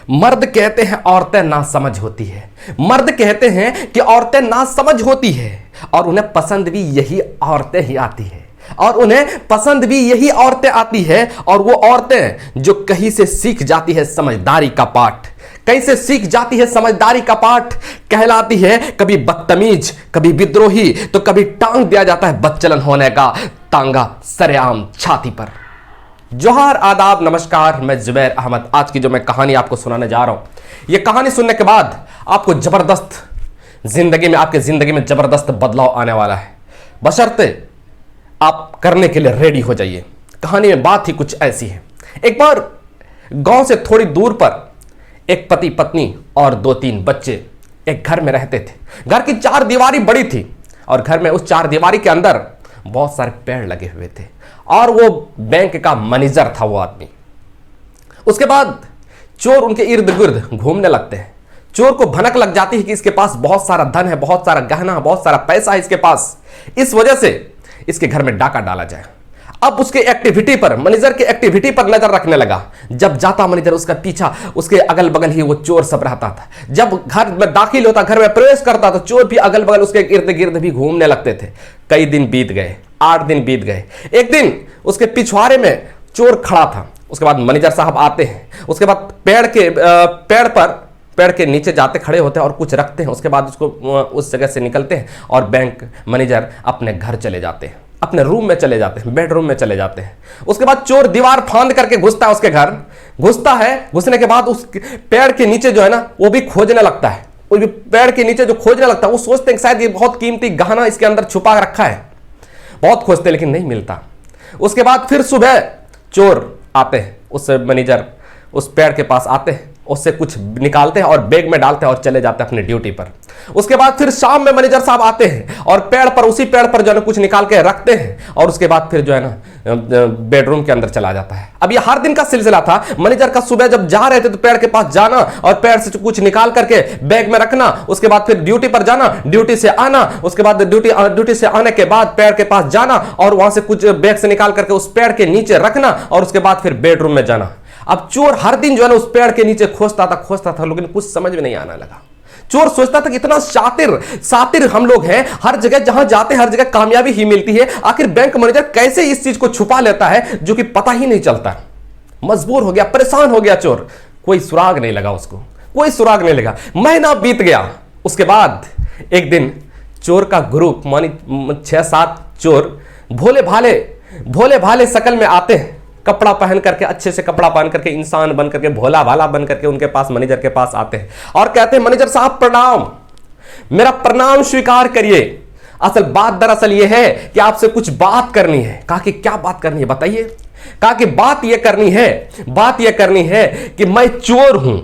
मर्द कहते हैं औरतें नासमझ होती है। मर्द कहते हैं कि औरतें नासमझ होती है और उन्हें पसंद भी यही औरतें ही आती है, और उन्हें पसंद भी यही औरतें आती है। और वो औरतें जो कहीं से सीख जाती है समझदारी का पाठ, कहीं से सीख जाती है समझदारी का पाठ, कहलाती है कभी बदतमीज, कभी विद्रोही, तो कभी टांग दिया जाता है बदचलन होने का तांगा सरेआम छाती पर। जोहार, आदाब, नमस्कार, मैं जुबैर अहमद। आज की जो मैं कहानी आपको सुनाने जा रहा हूं, यह कहानी सुनने के बाद आपको जबरदस्त जिंदगी में, आपके जिंदगी में जबरदस्त बदलाव आने वाला है, बशर्ते आप करने के लिए रेडी हो जाइए। कहानी में बात ही कुछ ऐसी है। एक बार गांव से थोड़ी दूर पर एक पति पत्नी और 2-3 बच्चे एक घर में रहते थे। घर की 4 दीवारी बड़ी थी और घर में उस 4 दीवारी के अंदर बहुत सारे पेड़ लगे हुए थे, और वो बैंक का मैनेजर था वो आदमी। उसके बाद चोर उनके इर्द गिर्द घूमने लगते हैं। चोर को भनक लग जाती है कि इसके पास बहुत सारा धन है, बहुत सारा गहना, बहुत सारा पैसा है इसके पास, इस वजह से इसके घर में डाका डाला जाए। अब उसके एक्टिविटी पर, मैनेजर के एक्टिविटी पर नजर रखने लगा। जब जाता मैनेजर, उसका पीछा, उसके अगल बगल ही वो चोर सब रहता था। जब घर में दाखिल होता, घर में प्रवेश करता, तो चोर भी अगल बगल उसके इर्द गिर्द भी घूमने लगते थे। कई दिन बीत गए, 8 दिन बीत गए। एक दिन उसके पिछवाड़े में चोर खड़ा था। उसके बाद मैनेजर साहब आते हैं। उसके बाद पेड़ के नीचे जाते, खड़े होते हैं और कुछ रखते हैं। उसके बाद उसको उस जगह से निकलते हैं और बैंक मैनेजर अपने घर चले जाते हैं, अपने रूम में चले जाते हैं, बेडरूम में चले जाते हैं। उसके बाद चोर दीवार फांद करके घुसता है उसके घर। घुसता है, घुसने के बाद उस पेड़ के नीचे जो है ना, वो भी खोजने लगता है। वो भी पेड़ के नीचे जो खोजने लगता है, वो सोचते हैं शायद ये बहुत कीमती गहना इसके अंदर छुपा रखा है। बहुत खोजते लेकिन नहीं मिलता। उसके बाद फिर सुबह चोर आते हैं, उस मैनेजर उस पेड़ के पास आते हैं, उससे कुछ निकालते हैं और बैग में डालते हैं और चले जाते हैं अपनी ड्यूटी पर। उसके बाद फिर शाम में मैनेजर साहब आते हैं और उसी पेड़ पर जो है ना कुछ निकाल के रखते हैं, और उसके बाद फिर जो है ना बेडरूम के अंदर चला जाता है। अब ये हर दिन का सिलसिला था। मैनेजर का सुबह जब जा रहे थे तो पेड़ के पास जाना और पेड़ से कुछ निकाल करके बैग में रखना, उसके बाद फिर ड्यूटी पर जाना, ड्यूटी से आना, उसके बाद ड्यूटी से आने के बाद पेड़ के पास जाना और वहां से कुछ बैग से निकाल करके उस पेड़ के नीचे रखना, और उसके बाद फिर बेडरूम में जाना। अब चोर हर दिन जो है ना उस पेड़ के नीचे खोजता था, लेकिन कुछ समझ में नहीं आने लगा। चोर सोचता था कि इतना शातिर हम लोग हैं, हर जगह जहां जाते हैं हर जगह कामयाबी ही मिलती है, आखिर बैंक मैनेजर कैसे इस चीज को छुपा लेता है जो कि पता ही नहीं चलता। मजबूर हो गया, परेशान हो गया चोर। कोई सुराग नहीं लगा उसको, कोई सुराग नहीं लगा। महीना बीत गया। उसके बाद एक दिन चोर का ग्रुप, मानी 6-7 चोर भोले भाले शकल में आते हैं, कपड़ा पहन करके, अच्छे से कपड़ा पहन करके, इंसान बन करके, भोला भाला बन करके उनके पास, मैनेजर के पास आते हैं और कहते हैं, मैनेजर साहब प्रणाम, मेरा प्रणाम स्वीकार करिए। असल बात दरअसल यह है कि आपसे कुछ बात करनी है। कहा कि क्या बात करनी है बताइए। कहा कि बात यह करनी है कि मैं चोर हूं।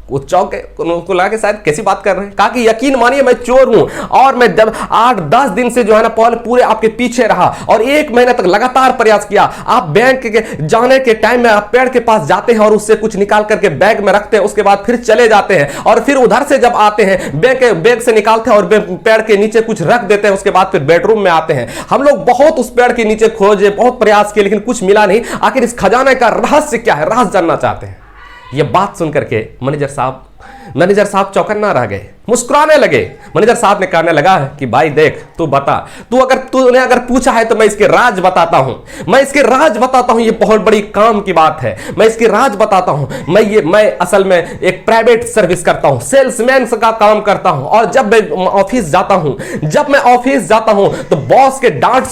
वो चौंके, उनको लगा कि शायद कैसी बात कर रहे हैं। कहा कि यकीन मानिए मैं चोर हूं, और मैं जब 8-10 दिन से जो है ना पूरे आपके पीछे रहा और 1 महीने तक लगातार प्रयास किया। आप बैंक के जाने के टाइम में आप पेड़ के पास जाते हैं और उससे कुछ निकाल करके बैग में रखते हैं, उसके बाद फिर चले जाते हैं, और फिर उधर से जब आते हैं बैग से निकालते हैं और पेड़ के नीचे कुछ रख देते हैं, उसके बाद फिर बेडरूम में आते हैं। हम लोग बहुत उस पेड़ के नीचे खोजे, बहुत प्रयास किए, लेकिन कुछ मिला नहीं। आखिर इस खजाने का रहस्य क्या है, रहस्य जानना चाहते हैं। यह बात सुनकर के मैनेजर साहब चौकन्ना रह गए, मुस्कुराने लगे। मैनेजर साहब ने कहने लगा कि भाई देख, तू बता, तूने अगर पूछा है तो मैं इसके राज बताता हूं। ये बहुत बड़ी काम की बात है। मैं इसके राज बताता हूं। मैं असल में एक प्राइवेट सर्विस करता हूं, सेल्समैन का काम करता हूं, और जब मैं ऑफिस जाता हूं तो बॉस के डांट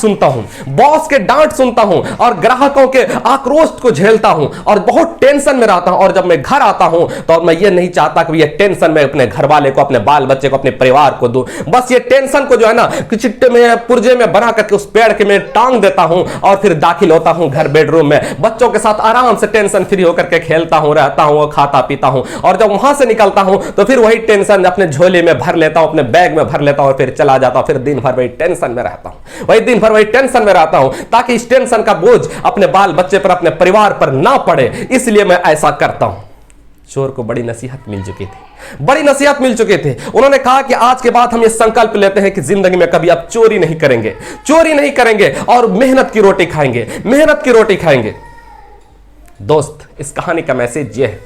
सुनता हूं और ग्राहकों के आक्रोश को झेलता हूं और बहुत टेंशन में रहता हूं। और जब मैं घर आता हूं तो मैं ये नहीं चाहता कि ये टेंशन में अपने घर वाले को, अपने बाल बच्चे को, अपने परिवार को दूं। बस ये टेंशन को जो है ना चिट्टे में, पुर्जे में बना करके उस पेड़ के में टांग देता हूं और फिर दाखिल होता हूं घर, बेडरूम में बच्चों के साथ आराम से टेंशन फ्री होकर के खेलता हूं, रहता हूं, खाता पीता हूं, और जब वहां से निकलता हूं तो फिर वही टेंशन अपने झोले में भर लेता हूं, अपने बैग में भर लेता हूं और फिर चला जाता हूं। फिर दिन भर वही टेंशन में रहता हूं, ताकि इस टेंशन का बोझ अपने बाल बच्चे पर, अपने परिवार पर ना पड़े, इसलिए मैं ऐसा करता हूं। चोर को बड़ी नसीहत मिल चुकी थी। उन्होंने कहा कि आज के बाद हम ये संकल्प लेते हैं कि जिंदगी में कभी अब चोरी नहीं करेंगे और मेहनत की रोटी खाएंगे। दोस्त, इस कहानी का मैसेज ये है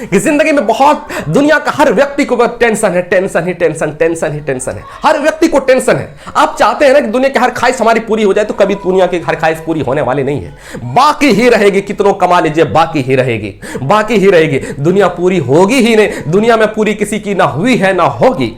कि जिंदगी में बहुत दुनिया का हर व्यक्ति को टेंशन है, टेंशन ही टेंशन, टेंशन ही टेंशन है, हर व्यक्ति को टेंशन है। आप चाहते हैं ना कि दुनिया की हर ख्वाहिश हमारी पूरी हो जाए, तो कभी दुनिया की हर ख्वाहिश पूरी होने वाली नहीं है, बाकी ही रहेगी। कितनों कमा लीजिए, बाकी ही रहेगी, बाकी ही रहेगी। दुनिया पूरी होगी ही नहीं, दुनिया में पूरी किसी की ना हुई है ना होगी।